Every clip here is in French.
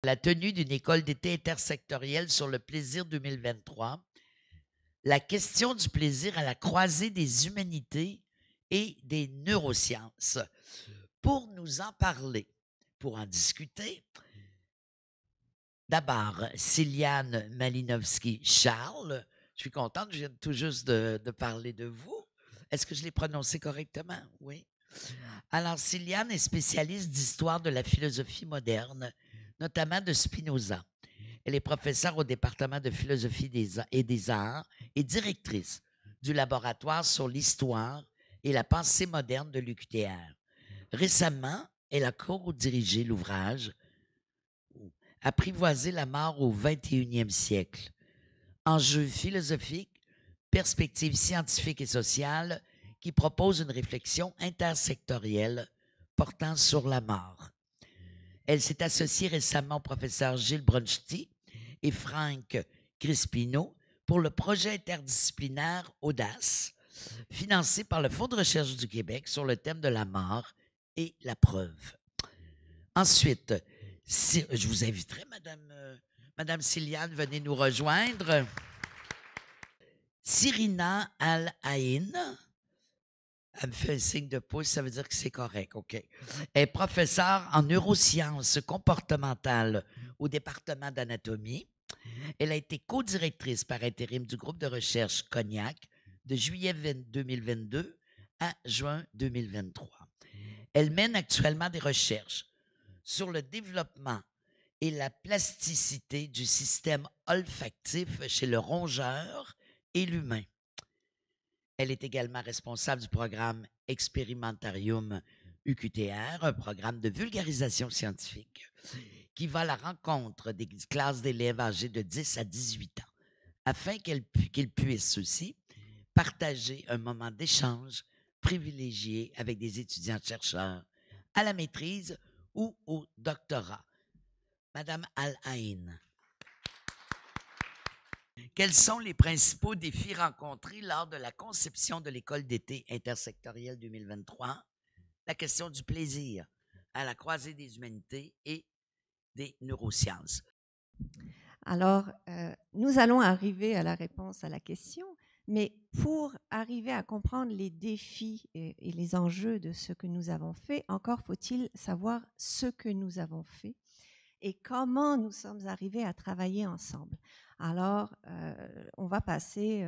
La tenue d'une école d'été intersectorielle sur le plaisir 2023, la question du plaisir à la croisée des humanités et des neurosciences. Pour nous en parler, pour en discuter, d'abord, Céliane Malinowski-Charles. Je suis contente, je viens tout juste de parler de vous. Est-ce que je l'ai prononcé correctement? Oui. Alors, Céliane est spécialiste d'histoire de la philosophie moderne, notamment de Spinoza. Elle est professeure au département de philosophie et des arts et directrice du laboratoire sur l'histoire et la pensée moderne de l'UQTR. Récemment, elle a co-dirigé l'ouvrage Apprivoiser la mort au 21e siècle. Enjeux philosophiques, perspectives scientifiques et sociales qui propose une réflexion intersectorielle portant sur la mort. Elle s'est associée récemment au professeur Gilles Bronchti et Franck Crispino pour le projet interdisciplinaire Audace, financé par le Fonds de recherche du Québec sur le thème de la mort et la preuve. Ensuite, je vous inviterai, Madame Céliane, venez nous rejoindre. Cyrina Al-Ain, elle me fait un signe de pouce, ça veut dire que c'est correct, OK. Elle est professeure en neurosciences comportementales au département d'anatomie. Elle a été co-directrice par intérim du groupe de recherche Cognac de juillet 2022 à juin 2023. Elle mène actuellement des recherches sur le développement et la plasticité du système olfactif chez le rongeur et l'humain. Elle est également responsable du programme Experimentarium UQTR, un programme de vulgarisation scientifique qui va à la rencontre des classes d'élèves âgés de 10 à 18 ans afin qu'ils puissent aussi partager un moment d'échange privilégié avec des étudiants-chercheurs à la maîtrise ou au doctorat. Madame Al-Ain, quels sont les principaux défis rencontrés lors de la conception de l'école d'été intersectorielle 2023? La question du plaisir à la croisée des humanités et des neurosciences. Alors, nous allons arriver à la réponse à la question, mais pour arriver à comprendre les défis et les enjeux de ce que nous avons fait, encore faut-il savoir ce que nous avons fait et comment nous sommes arrivés à travailler ensemble. Alors, on va passer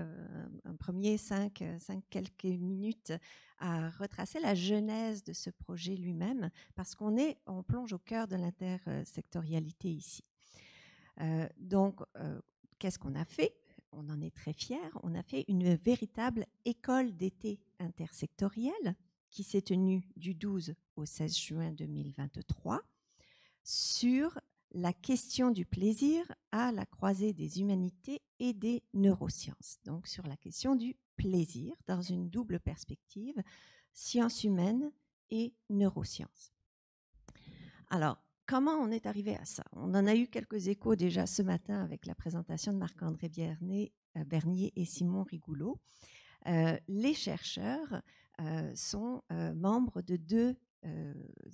un premier 5 quelques minutes à retracer la genèse de ce projet lui-même, parce on plonge au cœur de l'intersectorialité ici. Donc, qu'est-ce qu'on a fait? On en est très fiers. On a fait une véritable école d'été intersectorielle qui s'est tenue du 12 au 16 juin 2023 sur la question du plaisir à la croisée des humanités et des neurosciences. Donc, sur la question du plaisir dans une double perspective, sciences humaines et neurosciences. Alors, comment on est arrivé à ça? On en a eu quelques échos déjà ce matin avec la présentation de Marc-André Bernier et Simon Rigoulot. Les chercheurs sont membres de deux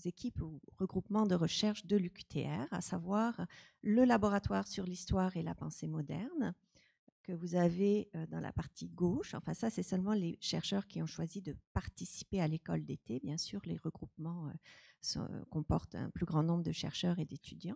équipes ou regroupements de recherche de l'UQTR, à savoir le laboratoire sur l'histoire et la pensée moderne, que vous avez dans la partie gauche. Enfin, ça, c'est seulement les chercheurs qui ont choisi de participer à l'école d'été. Bien sûr, les regroupements comportent un plus grand nombre de chercheurs et d'étudiants.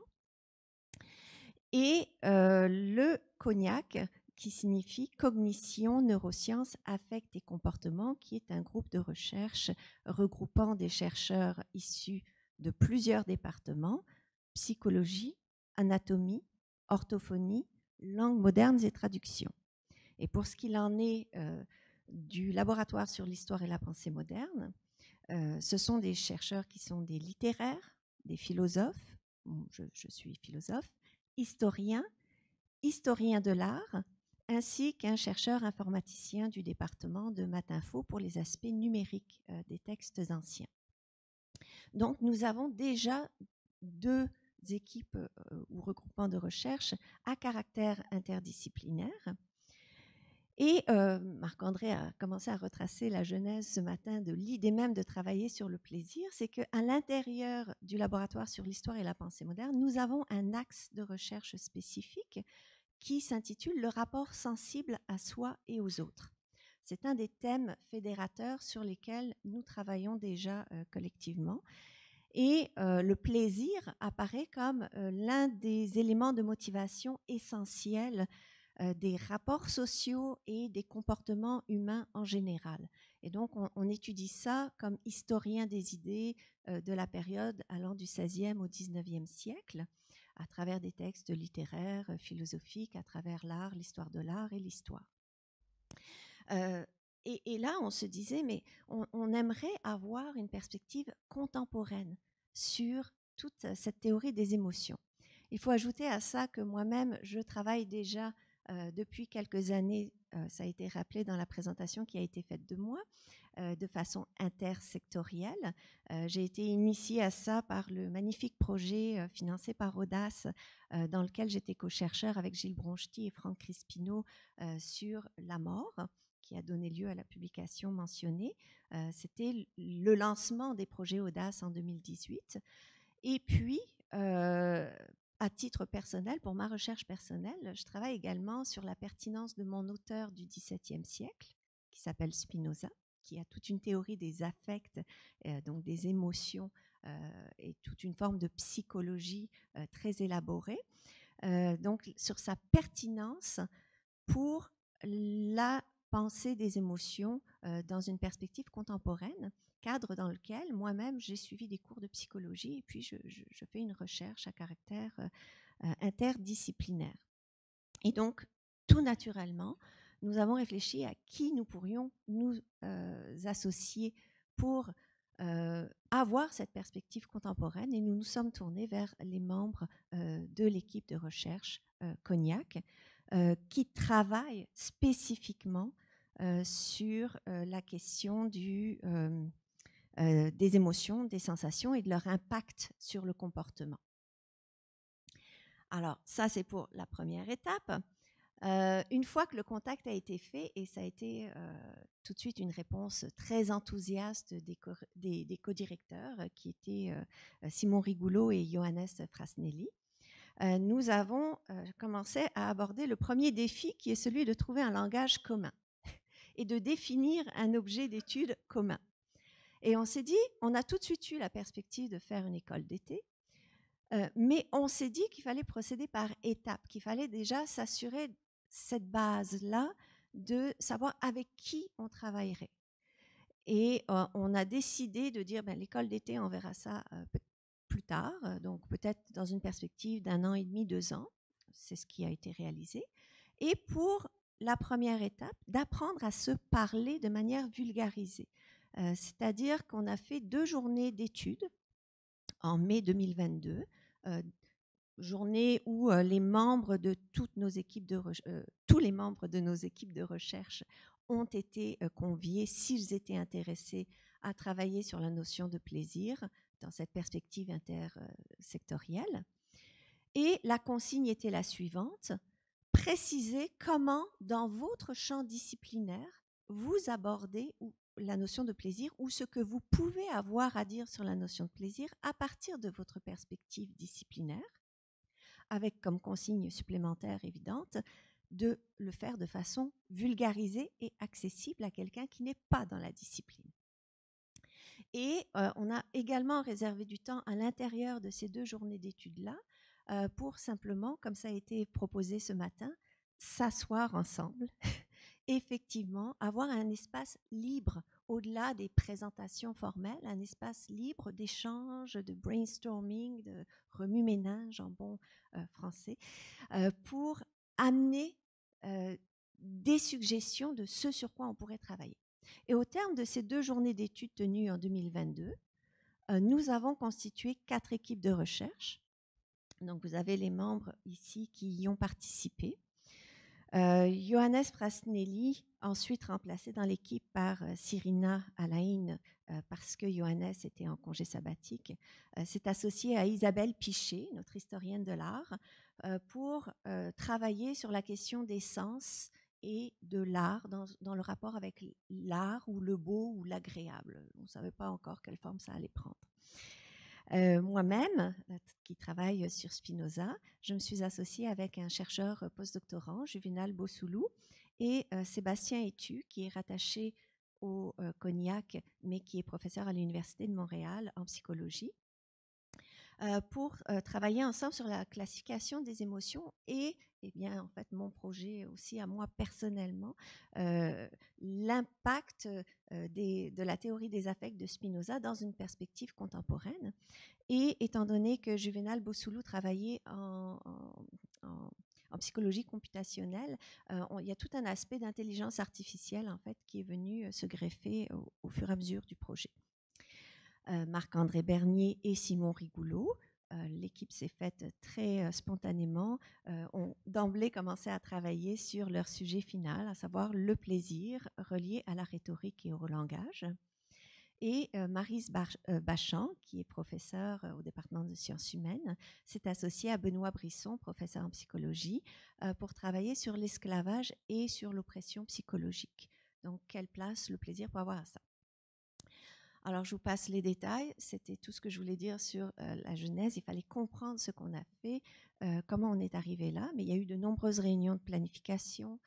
Et le Cognac, qui signifie Cognition, Neurosciences, Affect et Comportement, qui est un groupe de recherche regroupant des chercheurs issus de plusieurs départements, psychologie, anatomie, orthophonie, langues modernes et traduction. Et pour ce qu'il en est du laboratoire sur l'histoire et la pensée moderne, ce sont des chercheurs qui sont des littéraires, des philosophes, je suis philosophe, historiens de l'art, ainsi qu'un chercheur informaticien du département de Matinfo pour les aspects numériques des textes anciens. Donc, nous avons déjà deux équipes ou regroupements de recherche à caractère interdisciplinaire. Et Marc-André a commencé à retracer la genèse ce matin de l'idée même de travailler sur le plaisir. C'est qu'à l'intérieur du laboratoire sur l'histoire et la pensée moderne, nous avons un axe de recherche spécifique qui s'intitule « Le rapport sensible à soi et aux autres ». C'est un des thèmes fédérateurs sur lesquels nous travaillons déjà collectivement. Et le plaisir apparaît comme l'un des éléments de motivation essentiels des rapports sociaux et des comportements humains en général. Et donc, on étudie ça comme historien des idées de la période allant du XVIe au XIXe siècle, à travers des textes littéraires, philosophiques, à travers l'art, l'histoire de l'art et l'histoire. Et là, on se disait, mais on aimerait avoir une perspective contemporaine sur toute cette théorie des émotions. Il faut ajouter à ça que moi-même, je travaille déjà depuis quelques années, ça a été rappelé dans la présentation qui a été faite de moi, de façon intersectorielle. J'ai été initiée à ça par le magnifique projet financé par Audace, dans lequel j'étais co-chercheur avec Gilles Bronchety et Franck Crispino sur la mort, qui a donné lieu à la publication mentionnée. C'était le lancement des projets Audace en 2018. Et puis, à titre personnel, pour ma recherche personnelle, je travaille également sur la pertinence de mon auteur du XVIIe siècle, qui s'appelle Spinoza, qui a toute une théorie des affects, donc des émotions, et toute une forme de psychologie très élaborée. Donc, sur sa pertinence pour la pensée des émotions dans une perspective contemporaine, cadre dans lequel moi-même j'ai suivi des cours de psychologie et puis je fais une recherche à caractère interdisciplinaire. Et donc, tout naturellement, nous avons réfléchi à qui nous pourrions nous associer pour avoir cette perspective contemporaine et nous nous sommes tournés vers les membres de l'équipe de recherche Cognac qui travaillent spécifiquement sur la question des émotions, des sensations et de leur impact sur le comportement. Alors, ça, c'est pour la première étape. Une fois que le contact a été fait, et ça a été tout de suite une réponse très enthousiaste des co-directeurs, qui étaient Simon Rigoulot et Johannes Frasnelli, nous avons commencé à aborder le premier défi, qui est celui de trouver un langage commun et de définir un objet d'étude commun. Et on s'est dit, on a tout de suite eu la perspective de faire une école d'été, mais on s'est dit qu'il fallait procéder par étapes, qu'il fallait déjà s'assurer cette base-là de savoir avec qui on travaillerait. Et on a décidé de dire, l'école d'été, on verra ça plus tard, donc peut-être dans une perspective d'1 an et demi, 2 ans. C'est ce qui a été réalisé. Et pour la première étape, d'apprendre à se parler de manière vulgarisée. C'est-à-dire qu'on a fait 2 journées d'études en mai 2022, journée où les membres de toutes nos équipes tous les membres de nos équipes de recherche ont été conviés, s'ils étaient intéressés, à travailler sur la notion de plaisir dans cette perspective intersectorielle. Et la consigne était la suivante: précisez comment, dans votre champ disciplinaire, vous abordez la notion de plaisir ou ce que vous pouvez avoir à dire sur la notion de plaisir à partir de votre perspective disciplinaire, avec comme consigne supplémentaire évidente de le faire de façon vulgarisée et accessible à quelqu'un qui n'est pas dans la discipline. Et on a également réservé du temps à l'intérieur de ces 2 journées d'études-là pour simplement, comme ça a été proposé ce matin, s'asseoir ensemble, effectivement, avoir un espace libre au-delà des présentations formelles, un espace libre d'échange, de brainstorming, de remue-ménage en bon français, pour amener des suggestions de ce sur quoi on pourrait travailler. Et au terme de ces 2 journées d'études tenues en 2022, nous avons constitué 4 équipes de recherche. Donc, vous avez les membres ici qui y ont participé. Johannes Frasnelli, ensuite remplacé dans l'équipe par Cyrina Alain, parce que Johannes était en congé sabbatique, s'est associé à Isabelle Pichet, notre historienne de l'art, pour travailler sur la question des sens et de l'art dans le rapport avec l'art ou le beau ou l'agréable. On ne savait pas encore quelle forme ça allait prendre. Moi-même, qui travaille sur Spinoza, je me suis associée avec un chercheur postdoctorant, Juvénal Bossoulou, et Sébastien Etu, qui est rattaché au Cognac, mais qui est professeur à l'Université de Montréal en psychologie, pour travailler ensemble sur la classification des émotions et bien, en fait, mon projet aussi à moi personnellement, l'impact de la théorie des affects de Spinoza dans une perspective contemporaine. Et étant donné que Juvénal Bossoulou travaillait en psychologie computationnelle, il y a tout un aspect d'intelligence artificielle en fait qui est venu se greffer au fur et à mesure du projet. Marc-André Bernier et Simon Rigoulot. L'équipe s'est faite très spontanément, ont d'emblée commencé à travailler sur leur sujet final, à savoir le plaisir relié à la rhétorique et au langage. Et Maryse Bachand, qui est professeure au département de sciences humaines, s'est associée à Benoît Brisson, professeur en psychologie, pour travailler sur l'esclavage et sur l'oppression psychologique. Donc, quelle place le plaisir peut avoir à ça? Alors, je vous passe les détails. C'était tout ce que je voulais dire sur la genèse. Il fallait comprendre ce qu'on a fait, comment on est arrivé là. Mais il y a eu de nombreuses réunions de planification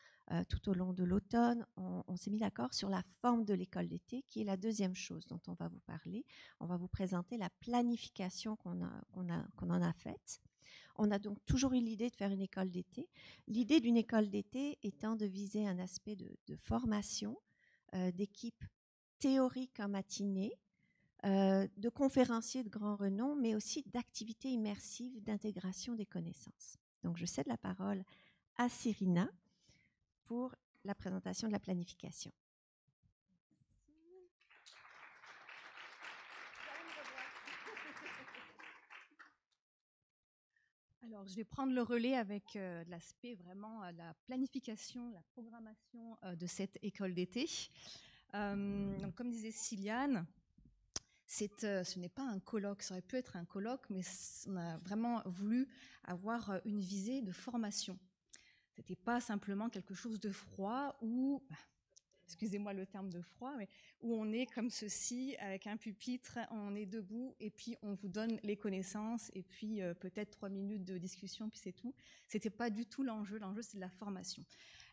tout au long de l'automne. On s'est mis d'accord sur la forme de l'école d'été, qui est la deuxième chose dont on va vous parler. On va vous présenter la planification qu'on en a faite. On a donc toujours eu l'idée de faire une école d'été. L'idée d'une école d'été étant de viser un aspect de formation d'équipes théoriques en matinée, de conférenciers de grand renom, mais aussi d'activités immersives d'intégration des connaissances. Donc, je cède la parole à Cyrina pour la présentation de la planification. Alors, je vais prendre le relais avec l'aspect vraiment la planification, la programmation de cette école d'été. Donc, comme disait Siliane, ce n'est pas un colloque, ça aurait pu être un colloque, mais on a vraiment voulu avoir une visée de formation. Ce n'était pas simplement quelque chose de froid ou, excusez-moi le terme de froid, mais où on est comme ceci, avec un pupitre, on est debout, et puis on vous donne les connaissances, et puis peut-être 3 minutes de discussion, puis c'est tout. Ce n'était pas du tout l'enjeu. L'enjeu, c'est de la formation.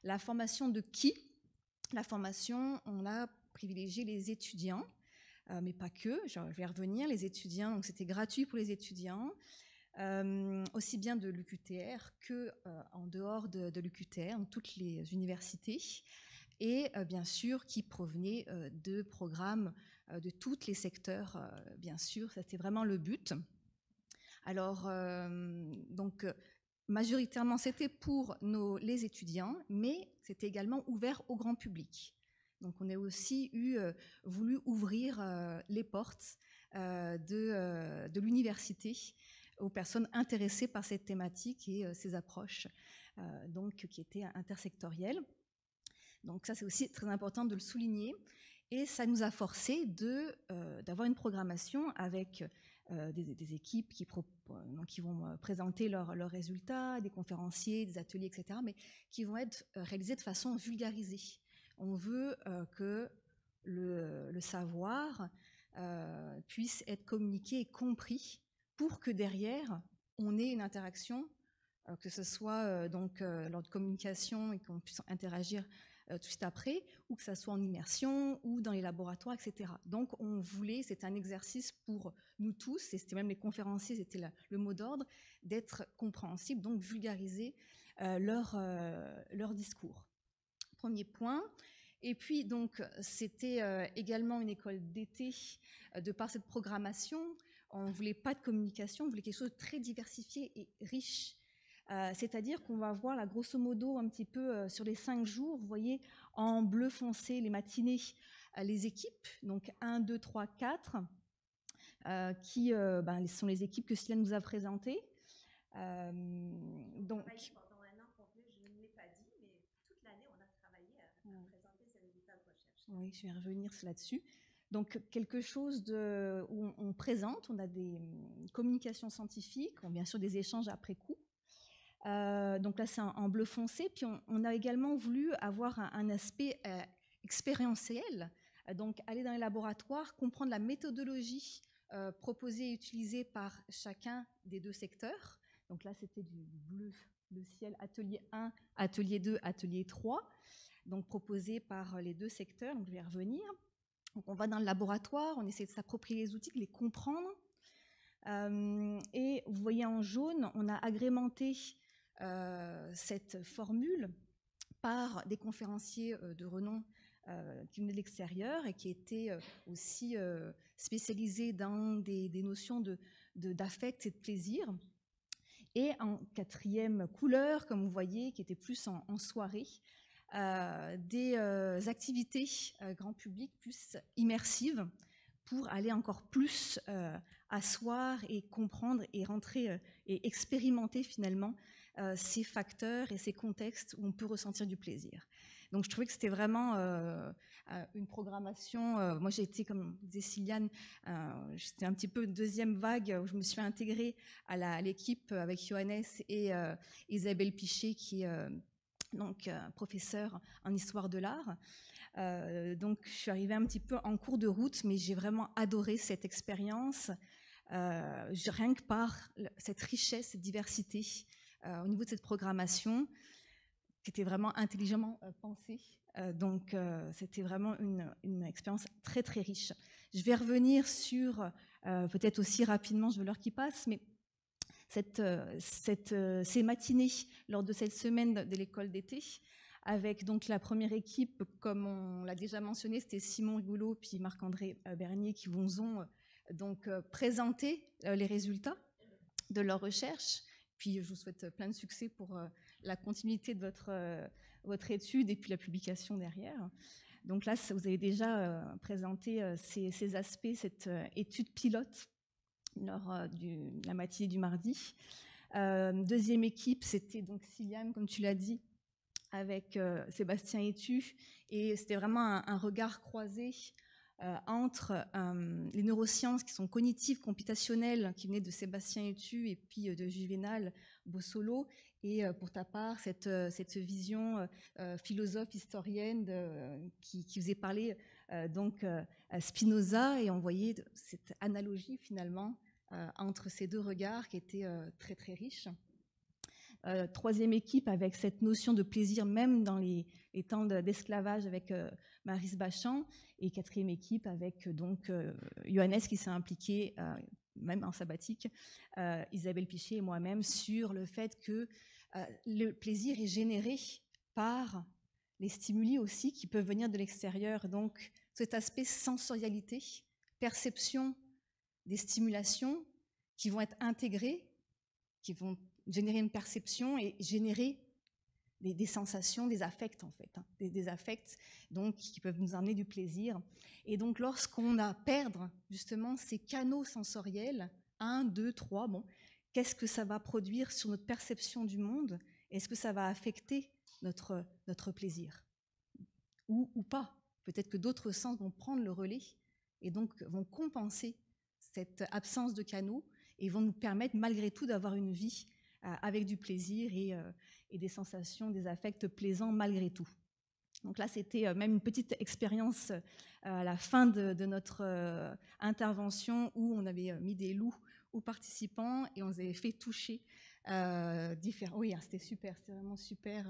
La formation de qui? La formation, on a privilégié les étudiants, mais pas que, je vais revenir. Les étudiants, donc c'était gratuit pour les étudiants, aussi bien de l'UQTR que en dehors de l'UQTR, donc toutes les universités, et bien sûr qui provenaient de programmes de tous les secteurs, bien sûr, c'était vraiment le but. Alors, donc, majoritairement, c'était pour les étudiants, mais c'était également ouvert au grand public. Donc, on a aussi voulu ouvrir les portes de l'université aux personnes intéressées par cette thématique et ces approches donc, qui étaient intersectorielles. Donc ça, c'est aussi très important de le souligner. Et ça nous a forcé d'avoir une programmation avec des équipes qui vont présenter leurs résultats, des conférenciers, des ateliers, etc., mais qui vont être réalisés de façon vulgarisée. On veut que le savoir puisse être communiqué et compris pour que derrière, on ait une interaction, que ce soit lors de communication et qu'on puisse interagir tout de suite après, ou que ça soit en immersion ou dans les laboratoires, etc. Donc on voulait, c'était un exercice pour nous tous, et c'était même les conférenciers, c'était le mot d'ordre, d'être compréhensible, donc vulgariser leur discours. Premier point. Et puis donc c'était également une école d'été de par cette programmation. On ne voulait pas de communication, on voulait quelque chose de très diversifié et riche. C'est-à-dire qu'on va voir, là, grosso modo, un petit peu sur les 5 jours, vous voyez, en bleu foncé, les matinées, les équipes, donc 1, 2, 3, 4, qui sont les équipes que Céline nous a présentées. Donc, pendant un an complet, je ne l'ai pas dit, mais toute l'année, on a travaillé à présenter ces résultats de recherche. Oui, je vais revenir là-dessus. Donc, quelque chose où on présente, on a des communications scientifiques, bien sûr des échanges après coup, Donc là, c'est en bleu foncé. Puis on a également voulu avoir un aspect expérientiel. Donc aller dans les laboratoires, comprendre la méthodologie proposée et utilisée par chacun des 2 secteurs. Donc là, c'était du bleu, le ciel, atelier 1, atelier 2, atelier 3, donc proposé par les 2 secteurs. Donc je vais y revenir. Donc on va dans le laboratoire, on essaie de s'approprier les outils, de les comprendre. Et vous voyez en jaune, on a agrémenté cette formule par des conférenciers de renom qui venaient de l'extérieur et qui étaient aussi spécialisés dans des notions d'affect et de plaisir. Et en 4e couleur, comme vous voyez, qui était plus en soirée, des activités grand public plus immersives pour aller encore plus asseoir et comprendre et rentrer et expérimenter finalement ces facteurs et ces contextes où on peut ressentir du plaisir. Donc je trouvais que c'était vraiment une programmation. Moi j'ai été, comme disait Sylviane, j'étais un petit peu une 2e vague où je me suis intégrée à l'équipe avec Johannes et Isabelle Pichet qui est donc professeure en histoire de l'art. Donc je suis arrivée un petit peu en cours de route, mais j'ai vraiment adoré cette expérience, rien que par cette richesse, cette diversité au niveau de cette programmation, qui était vraiment intelligemment pensée. Donc c'était vraiment une expérience très très riche. Je vais revenir sur, peut-être aussi rapidement, je veux l'heure qui passe, mais ces matinées lors de cette semaine de l'école d'été, avec donc la première équipe, comme on l'a déjà mentionné, c'était Simon Rigoulot puis Marc-André Bernier qui vous ont donc présenté les résultats de leur recherche. Puis je vous souhaite plein de succès pour la continuité de votre étude et puis la publication derrière. Donc là, vous avez déjà présenté ces aspects, cette étude pilote lors de la matinée du mardi. 2e équipe, c'était donc Sylviane, comme tu l'as dit, avec Sébastien Etu, et c'était vraiment un regard croisé entre les neurosciences qui sont cognitives, computationnelles, qui venaient de Sébastien Etu et puis de Juvénal Bossolo, et pour ta part, cette vision philosophe, historienne qui faisait parler donc Spinoza, et on voyait cette analogie finalement entre ces 2 regards qui étaient très très riches. 3e équipe avec cette notion de plaisir même dans les temps d'esclavage avec Maryse Bachand, et 4e équipe avec donc Johannes qui s'est impliqué même en sabbatique, Isabelle Pichet et moi-même sur le fait que le plaisir est généré par les stimuli aussi qui peuvent venir de l'extérieur. Donc cet aspect sensorialité, perception des stimulations qui vont être intégrées, qui vont générer une perception et générer des sensations, des affects en fait, hein, des affects donc qui peuvent nous amener du plaisir. Et donc lorsqu'on a à perdre justement ces canaux sensoriels, 1, 2, 3, bon, qu'est-ce que ça va produire sur notre perception du monde? Est-ce que ça va affecter notre plaisir ou pas? Peut-être que d'autres sens vont prendre le relais et donc vont compenser cette absence de canaux et vont nous permettre malgré tout d'avoir une vie avec du plaisir et des sensations, des affects plaisants malgré tout. Donc là, c'était même une petite expérience à la fin de notre intervention où on avait mis des loups aux participants et on les avait fait toucher différents. Oui, c'était super, c'était vraiment super.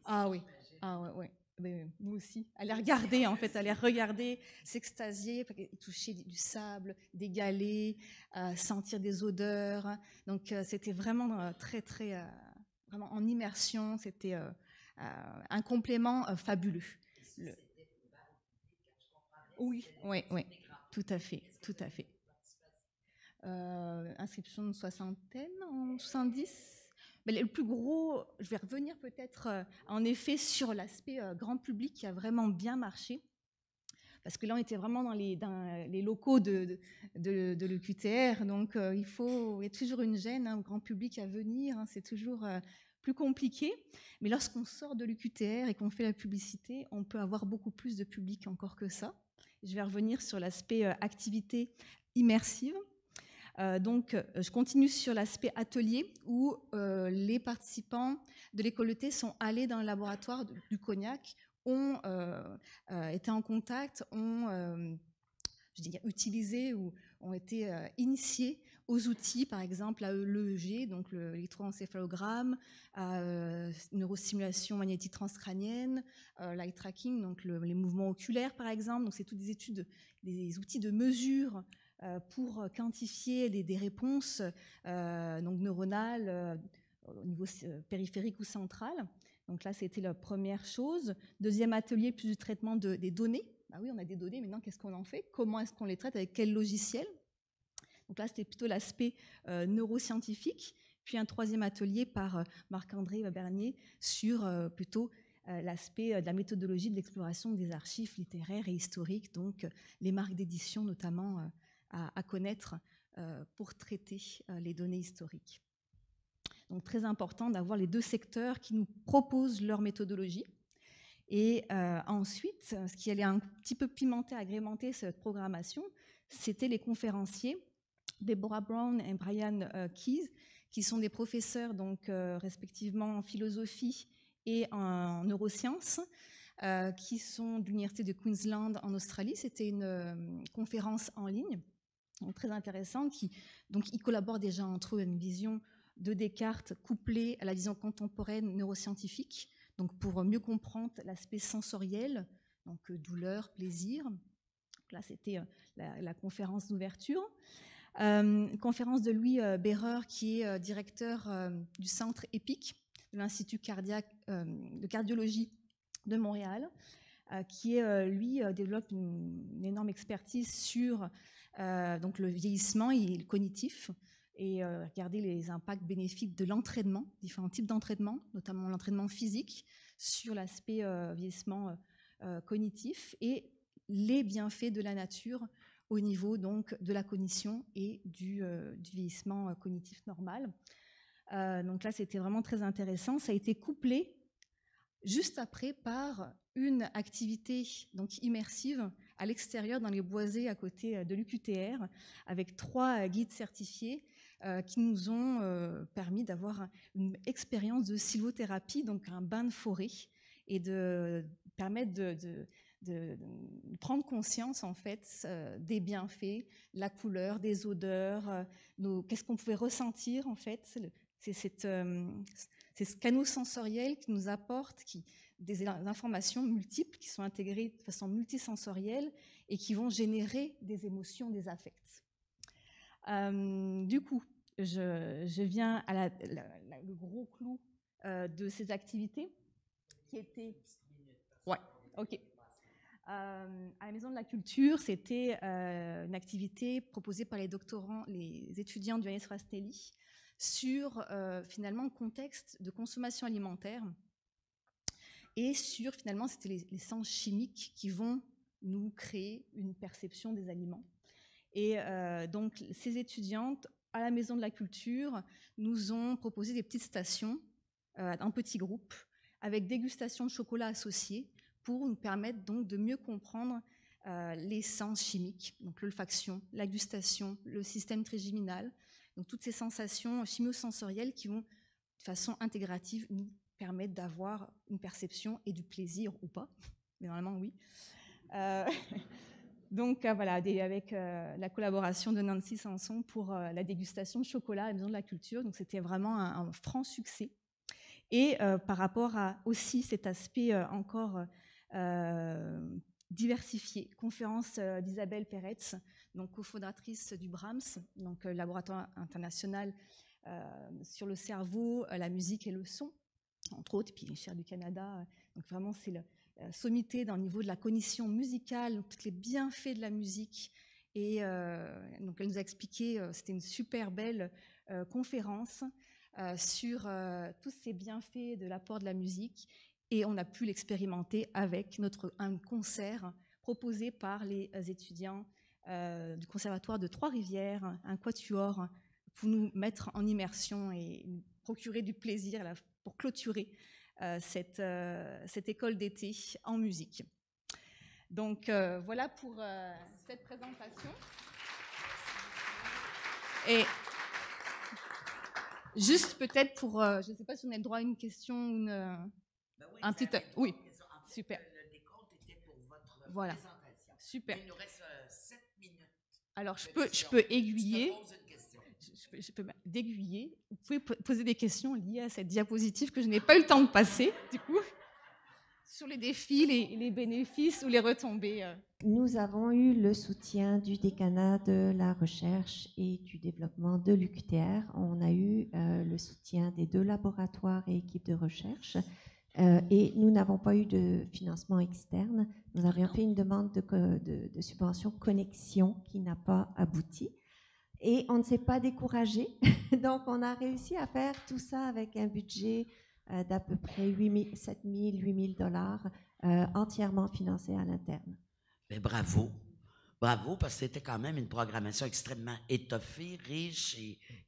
Ah oui, ah ouais. Mais nous aussi, aller regarder en fait, aller regarder, s'extasier, toucher du sable, des galets, sentir des odeurs. Donc c'était vraiment très très, vraiment en immersion. C'était un complément fabuleux. Oui, tout à fait. Inscription de 70. Mais le plus gros, je vais revenir peut-être en effet sur l'aspect grand public qui a vraiment bien marché. Parce que là, on était vraiment dans les locaux de l'UQTR. Donc, il y a toujours une gêne au grand public à venir. Hein, c'est toujours plus compliqué. Mais lorsqu'on sort de l'UQTR et qu'on fait la publicité, on peut avoir beaucoup plus de public encore que ça. Je vais revenir sur l'aspect activité immersive. Donc, je continue sur l'aspect atelier où les les participants de l'école de thé sont allés dans le laboratoire du cognac, ont été en contact, ont utilisé ou ont été initiés aux outils, par exemple l'EEG, donc l'électroencéphalogramme, neurostimulation magnétique transcrânienne, l'eye tracking, donc les mouvements oculaires, par exemple. Donc c'est toutes des études, des outils de mesure pour quantifier des réponses donc neuronales au niveau périphérique ou central. Donc là, c'était la première chose. Deuxième atelier, plus du traitement des données. Ah oui, on a des données, maintenant, qu'est-ce qu'on en fait? Comment est-ce qu'on les traite? Avec quel logiciel? Donc là, c'était plutôt l'aspect neuroscientifique. Puis un troisième atelier par Marc-André Bernier sur plutôt l'aspect de la méthodologie de l'exploration des archives littéraires et historiques, donc les marques d'édition notamment à connaître pour traiter les données historiques. Donc très important d'avoir les deux secteurs qui nous proposent leur méthodologie. Et ensuite, ce qui allait un petit peu pimenter, agrémenter cette programmation, c'était les conférenciers, Deborah Brown et Brian Keyes, qui sont des professeurs donc, respectivement en philosophie et en neurosciences, qui sont de l'Université de Queensland en Australie. C'était une conférence en ligne, donc très intéressante, donc ils collaborent déjà entre eux à une vision de Descartes couplée à la vision contemporaine neuroscientifique, donc pour mieux comprendre l'aspect sensoriel, donc douleur, plaisir. Donc là, c'était la conférence d'ouverture. Conférence de Louis Behrer, qui est directeur du centre EPIC, de l'Institut de cardiologie de Montréal, qui lui développe une énorme expertise sur donc le vieillissement et le cognitif, et regarder les impacts bénéfiques de l'entraînement, différents types d'entraînement, notamment l'entraînement physique, sur l'aspect vieillissement cognitif et les bienfaits de la nature au niveau donc de la cognition et du vieillissement cognitif normal. Donc là, c'était vraiment très intéressant. Ça a été couplé juste après par une activité donc immersive à l'extérieur dans les boisés à côté de l'UQTR avec 3 guides certifiés qui nous ont permis d'avoir une expérience de sylvothérapie, donc un bain de forêt, et de permettre de prendre conscience en fait des bienfaits, la couleur, des odeurs, qu'est-ce qu'on pouvait ressentir en fait. C'est ce canal sensoriel qui nous apporte des informations multiples qui sont intégrées de façon multisensorielle et qui vont générer des émotions, des affects. Du coup, je viens à le gros clou de ces activités qui était... Ouais, ok. À la Maison de la Culture, c'était une activité proposée par les doctorants, les étudiants du Ioannis Rastelli, sur finalement le contexte de consommation alimentaire et sur finalement c'était les sens chimiques qui vont nous créer une perception des aliments. Et donc ces étudiantes à la Maison de la Culture nous ont proposé des petites stations, un petit groupe, avec dégustation de chocolat associée pour nous permettre donc de mieux comprendre les sens chimiques, donc l'olfaction, la gustation, le système trigeminal, donc toutes ces sensations chimiosensorielles qui vont de façon intégrative nous permettre d'avoir une perception et du plaisir ou pas, mais normalement oui. Donc voilà, avec la collaboration de Nancy Sanson pour la dégustation de chocolat à la Maison de la Culture, donc c'était vraiment un franc succès. Et par rapport à aussi cet aspect encore diversifié, conférence d'Isabelle Peretz, donc cofondatrice du BRAMS, donc laboratoire international sur le cerveau, la musique et le son, entre autres, puis les chaires du Canada. Donc vraiment, c'est la sommité dans le niveau de la cognition musicale, donc tous les bienfaits de la musique. Et donc elle nous a expliqué, c'était une super belle conférence sur tous ces bienfaits de l'apport de la musique. Et on a pu l'expérimenter avec un concert proposé par les étudiants du Conservatoire de Trois-Rivières, un quatuor, pour nous mettre en immersion et nous procurer du plaisir pour clôturer cette école d'été en musique. Donc voilà pour cette présentation. Et Juste peut-être pour, je ne sais pas si on a le droit à une question, un petit... Oui, super. Le décompte était pour votre Voilà. présentation. Super. Il nous reste 7 minutes. Alors, je peux aiguiller. Je te pose une question. Je peux d'aiguiller. Vous pouvez poser des questions liées à cette diapositive que je n'ai pas eu le temps de passer, du coup, sur les défis, les bénéfices ou les retombées. Nous avons eu le soutien du décanat de la recherche et du développement de l'UQTR. On a eu le soutien des 2 laboratoires et équipes de recherche. Et nous n'avons pas eu de financement externe. Nous avions fait une demande de subvention connexion qui n'a pas abouti. Et on ne s'est pas découragé. Donc, on a réussi à faire tout ça avec un budget d'à peu près 7 000, 8 000 $, entièrement financé à l'interne. Mais bravo. Bravo, parce que c'était quand même une programmation extrêmement étoffée, riche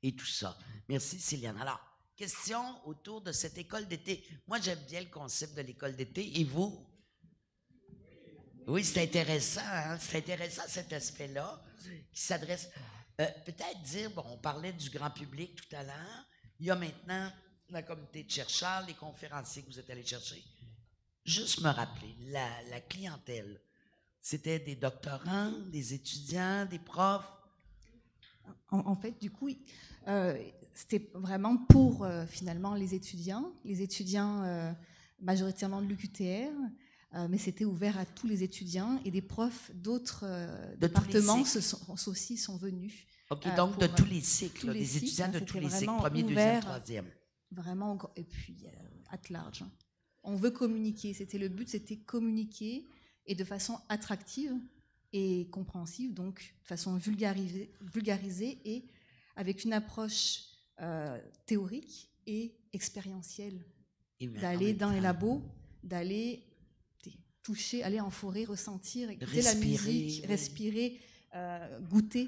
et tout ça. Merci, Sylviane. Alors, question autour de cette école d'été. Moi, j'aime bien le concept de l'école d'été. Et vous? Oui, c'est intéressant, hein? C'est intéressant cet aspect-là qui s'adresse. Peut-être dire, bon, on parlait du grand public tout à l'heure. Il y a maintenant la communauté de chercheurs, les conférenciers que vous êtes allés chercher. Juste me rappeler, la clientèle. C'était des doctorants, des étudiants, des profs? En fait, du coup, c'était vraiment pour finalement les étudiants majoritairement de l'UQTR, mais c'était ouvert à tous les étudiants et des profs d'autres départements aussi sont venus. OK, donc de tous les cycles, des étudiants de tous les cycles, premier, deuxième, troisième. Vraiment, et puis at large. On veut communiquer, le but, c'était communiquer et de façon attractive et compréhensive, donc de façon vulgarisée et avec une approche théorique et expérientielle. D'aller dans les labos, d'aller toucher, aller en forêt, ressentir, écouter la musique, respirer, goûter,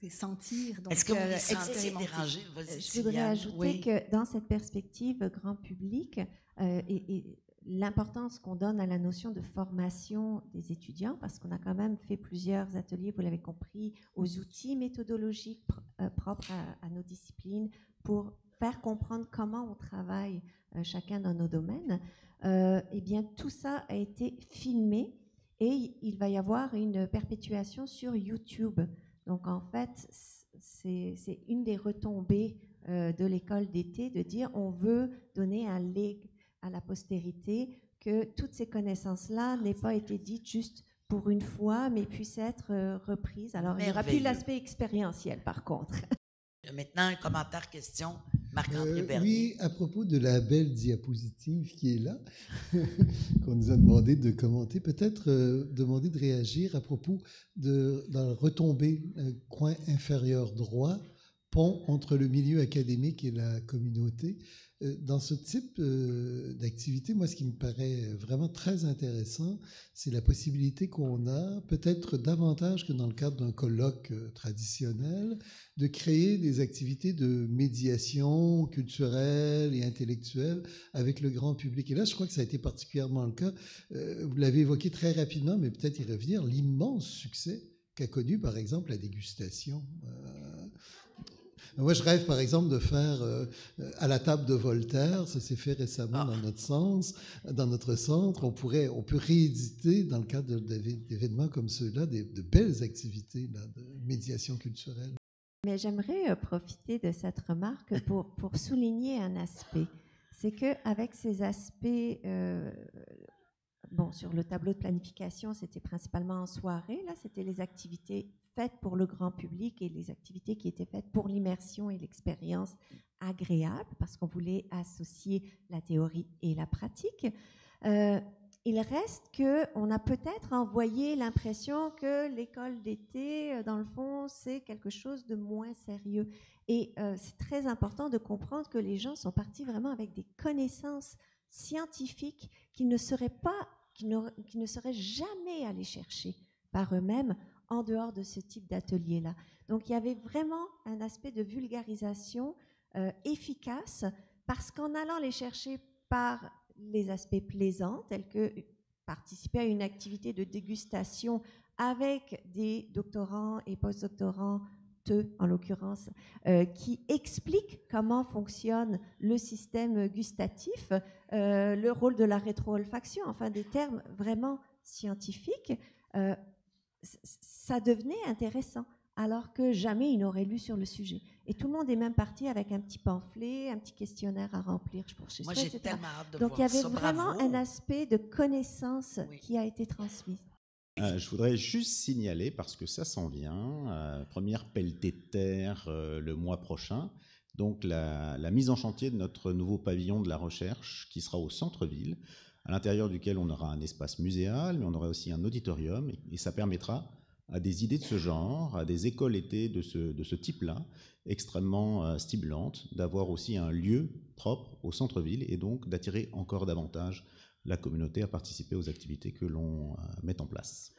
et sentir. Est-ce que vous les sentez dérangés? Je voudrais ajouter que dans cette perspective grand public et l'importance qu'on donne à la notion de formation des étudiants, parce qu'on a quand même fait plusieurs ateliers, vous l'avez compris, aux outils méthodologiques propres à nos disciplines pour faire comprendre comment on travaille chacun dans nos domaines, eh bien tout ça a été filmé et il va y avoir une perpétuation sur YouTube. Donc en fait, c'est une des retombées de l'école d'été de dire on veut donner un legs à la postérité, que toutes ces connaissances-là n'aient pas été dites juste pour une fois, mais puissent être reprises. Alors, il n'y aura plus l'aspect expérientiel, par contre. Maintenant, un commentaire, question, Marc-André Bernier. Oui, à propos de la belle diapositive qui est là, qu'on nous a demandé de commenter, peut-être demander de réagir à propos de la retombée, coin inférieur droit, pont entre le milieu académique et la communauté. Dans ce type d'activité, moi, ce qui me paraît vraiment très intéressant, c'est la possibilité qu'on a, peut-être davantage que dans le cadre d'un colloque traditionnel, de créer des activités de médiation culturelle et intellectuelle avec le grand public. Et là, je crois que ça a été particulièrement le cas. Vous l'avez évoqué très rapidement, mais peut-être y revenir, l'immense succès qu'a connu, par exemple, la dégustation. Moi, je rêve, par exemple, de faire à la table de Voltaire. Ça s'est fait récemment dans notre centre. On peut rééditer, dans le cadre d'événements comme ceux-là, de belles activités là, de médiation culturelle. Mais j'aimerais profiter de cette remarque pour souligner un aspect. C'est qu'avec ces aspects, sur le tableau de planification, c'était principalement en soirée. Là, c'était les activités faites pour le grand public et les activités qui étaient faites pour l'immersion et l'expérience agréable, parce qu'on voulait associer la théorie et la pratique. Il reste qu'on a peut-être envoyé l'impression que l'école d'été, dans le fond, c'est quelque chose de moins sérieux. Et c'est très important de comprendre que les gens sont partis vraiment avec des connaissances scientifiques qu'ils ne seraient jamais allés chercher par eux-mêmes en dehors de ce type d'atelier-là. Donc, il y avait vraiment un aspect de vulgarisation efficace, parce qu'en allant les chercher par les aspects plaisants, tels que participer à une activité de dégustation avec des doctorants et post-doctorants goûteux en l'occurrence, qui explique comment fonctionne le système gustatif, le rôle de la rétro-olfaction, enfin des termes vraiment scientifiques, ça devenait intéressant, alors que jamais il n'aurait lu sur le sujet. Et tout le monde est même parti avec un petit pamphlet, un petit questionnaire à remplir pour chez Moi, soi, j'ai etc. tellement hâte de Donc il y voir avait ça. vraiment Bravo. un aspect de connaissance Oui. qui a été transmis. Je voudrais juste signaler, parce que ça s'en vient, première pelletée de terre le mois prochain, donc la mise en chantier de notre nouveau pavillon de la recherche qui sera au centre-ville, à l'intérieur duquel on aura un espace muséal, mais on aura aussi un auditorium, et ça permettra à des idées de ce genre, à des écoles été de ce type-là, extrêmement stimulantes, d'avoir aussi un lieu propre au centre-ville, et donc d'attirer encore davantage la communauté à participer aux activités que l'on met en place.